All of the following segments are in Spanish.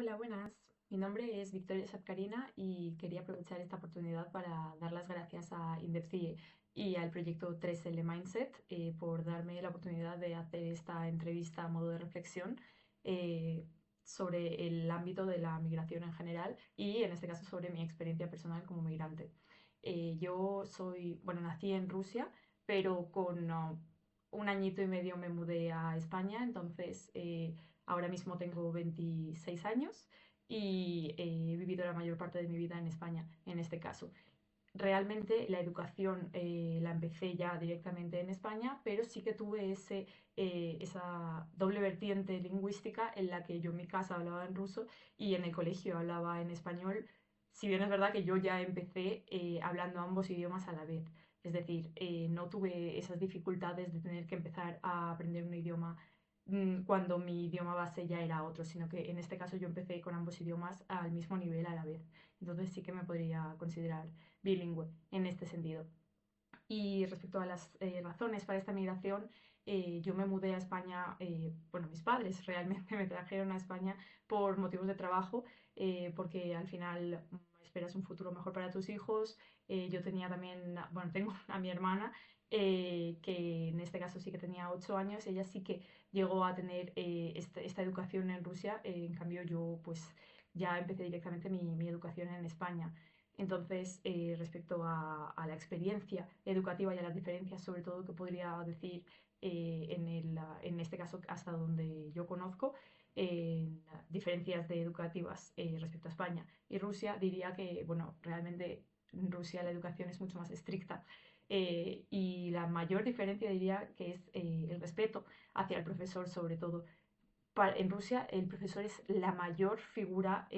Hola, buenas. Mi nombre es Victoria Sapcarina y quería aprovechar esta oportunidad para dar las gracias a Indepcie y al proyecto 3L Mindset por darme la oportunidad de hacer esta entrevista a modo de reflexión eh, sobre el ámbito de la migración en general y en este caso sobre mi experiencia personal como migrante. Yo soy, bueno, nací en Rusia, pero con un añito y medio me mudé a España, entonces ahora mismo tengo 26 años y he vivido la mayor parte de mi vida en España, en este caso. Realmente la educación la empecé ya directamente en España, pero sí que tuve esa doble vertiente lingüística en la que yo en mi casa hablaba en ruso y en el colegio hablaba en español, si bien es verdad que yo ya empecé hablando ambos idiomas a la vez. Es decir, no tuve esas dificultades de tener que empezar a aprender un idioma cuando mi idioma base ya era otro, sino que en este caso yo empecé con ambos idiomas al mismo nivel a la vez. Entonces sí que me podría considerar bilingüe en este sentido. Y respecto a las razones para esta migración, yo me mudé a España, bueno, mis padres realmente me trajeron a España por motivos de trabajo, porque al final esperas un futuro mejor para tus hijos. Yo tenía también, bueno, tengo a mi hermana, que en este caso sí que tenía 8 años, ella sí que llegó a tener esta educación en Rusia, en cambio yo pues ya empecé directamente mi educación en España. Entonces, respecto a la experiencia educativa y a las diferencias, sobre todo que podría decir en este caso hasta donde yo conozco, diferencias de educativas respecto a España y Rusia, diría que, bueno, realmente en Rusia la educación es mucho más estricta y la mayor diferencia diría que es el respeto hacia el profesor, sobre todo. En Rusia el profesor es la mayor figura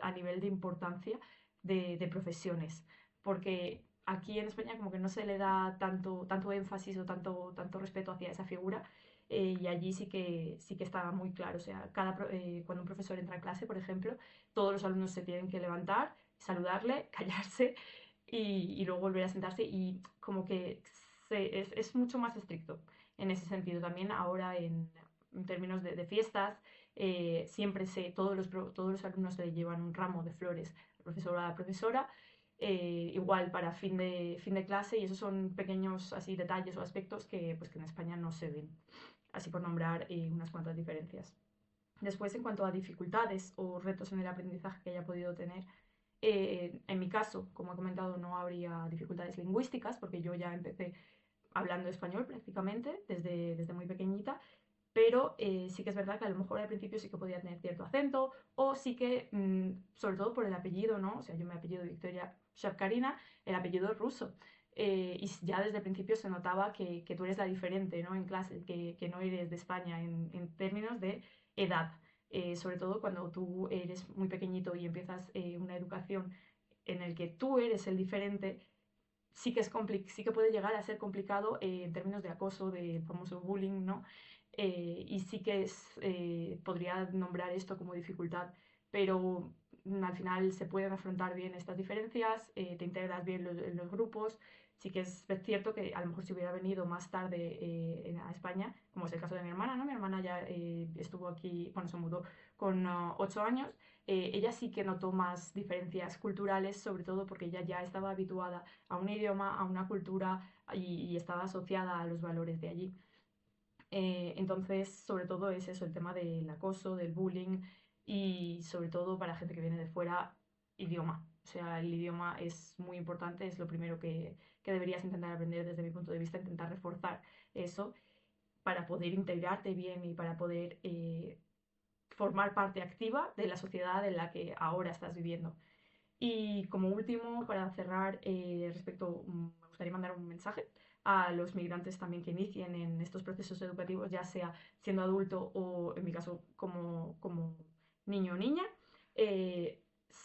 a nivel de importancia de profesiones, porque aquí en España como que no se le da tanto énfasis o tanto respeto hacia esa figura, y allí sí que está muy claro. O sea, cuando un profesor entra a clase, por ejemplo, todos los alumnos se tienen que levantar, saludarle, callarse y luego volver a sentarse y como que es mucho más estricto en ese sentido. También ahora en términos de fiestas, siempre todos los alumnos le llevan un ramo de flores al profesor o a la profesora, igual para fin de clase, y esos son pequeños así detalles o aspectos que en España no se ven, así por nombrar unas cuantas diferencias. Después, en cuanto a dificultades o retos en el aprendizaje que haya podido tener, en mi caso, como he comentado, no habría dificultades lingüísticas porque yo ya empecé hablando español prácticamente desde muy pequeñita, pero sí que es verdad que a lo mejor al principio sí que podía tener cierto acento, o sí que, sobre todo por el apellido, ¿no? O sea, yo me apellido Victoria Shapkarina, el apellido es ruso. Y ya desde el principio se notaba que tú eres la diferente, ¿no? En clase, que no eres de España en términos de edad. Sobre todo cuando tú eres muy pequeñito y empiezas una educación en el que tú eres el diferente, sí que puede llegar a ser complicado en términos de acoso, del famoso bullying, ¿no? Y sí que podría nombrar esto como dificultad, pero al final se pueden afrontar bien estas diferencias, te integras bien en los grupos. Sí que es cierto que a lo mejor si hubiera venido más tarde a España, como es el caso de mi hermana, ¿no? Mi hermana ya estuvo aquí, bueno, se mudó con 8 años. Ella sí que notó más diferencias culturales, sobre todo porque ella ya estaba habituada a un idioma, a una cultura y estaba asociada a los valores de allí. Entonces, sobre todo es eso, el tema del acoso, del bullying y sobre todo para gente que viene de fuera, idioma. O sea, el idioma es muy importante, es lo primero que deberías intentar aprender desde mi punto de vista, intentar reforzar eso para poder integrarte bien y para poder formar parte activa de la sociedad en la que ahora estás viviendo. Y como último, para cerrar, me gustaría mandar un mensaje a los migrantes también que inicien en estos procesos educativos, ya sea siendo adulto o, en mi caso, como niño o niña.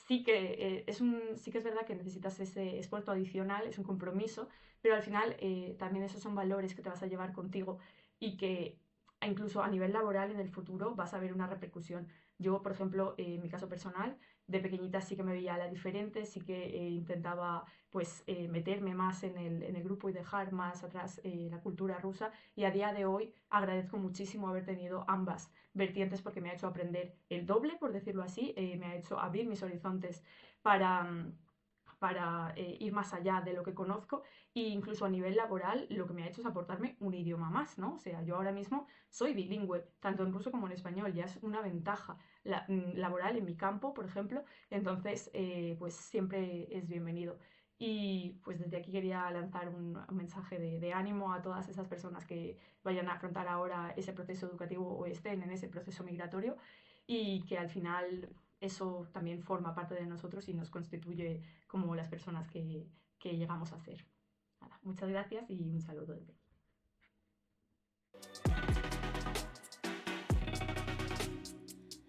Sí que es verdad que necesitas ese esfuerzo adicional, es un compromiso, pero al final también esos son valores que te vas a llevar contigo y que incluso a nivel laboral en el futuro vas a ver una repercusión. Yo, por ejemplo, en mi caso personal, de pequeñita sí que me veía a la diferente, sí que intentaba pues meterme más en el grupo y dejar más atrás la cultura rusa, y a día de hoy agradezco muchísimo haber tenido ambas vertientes porque me ha hecho aprender el doble, por decirlo así, me ha hecho abrir mis horizontes para... para ir más allá de lo que conozco, e incluso a nivel laboral lo que me ha hecho es aportarme un idioma más, ¿no? O sea, yo ahora mismo soy bilingüe, tanto en ruso como en español, ya es una ventaja laboral en mi campo, por ejemplo, entonces pues siempre es bienvenido. Y pues desde aquí quería lanzar un mensaje de ánimo a todas esas personas que vayan a afrontar ahora ese proceso educativo o estén en ese proceso migratorio, y que al final eso también forma parte de nosotros y nos constituye como las personas que llegamos a ser. Nada, muchas gracias y un saludo desde aquí.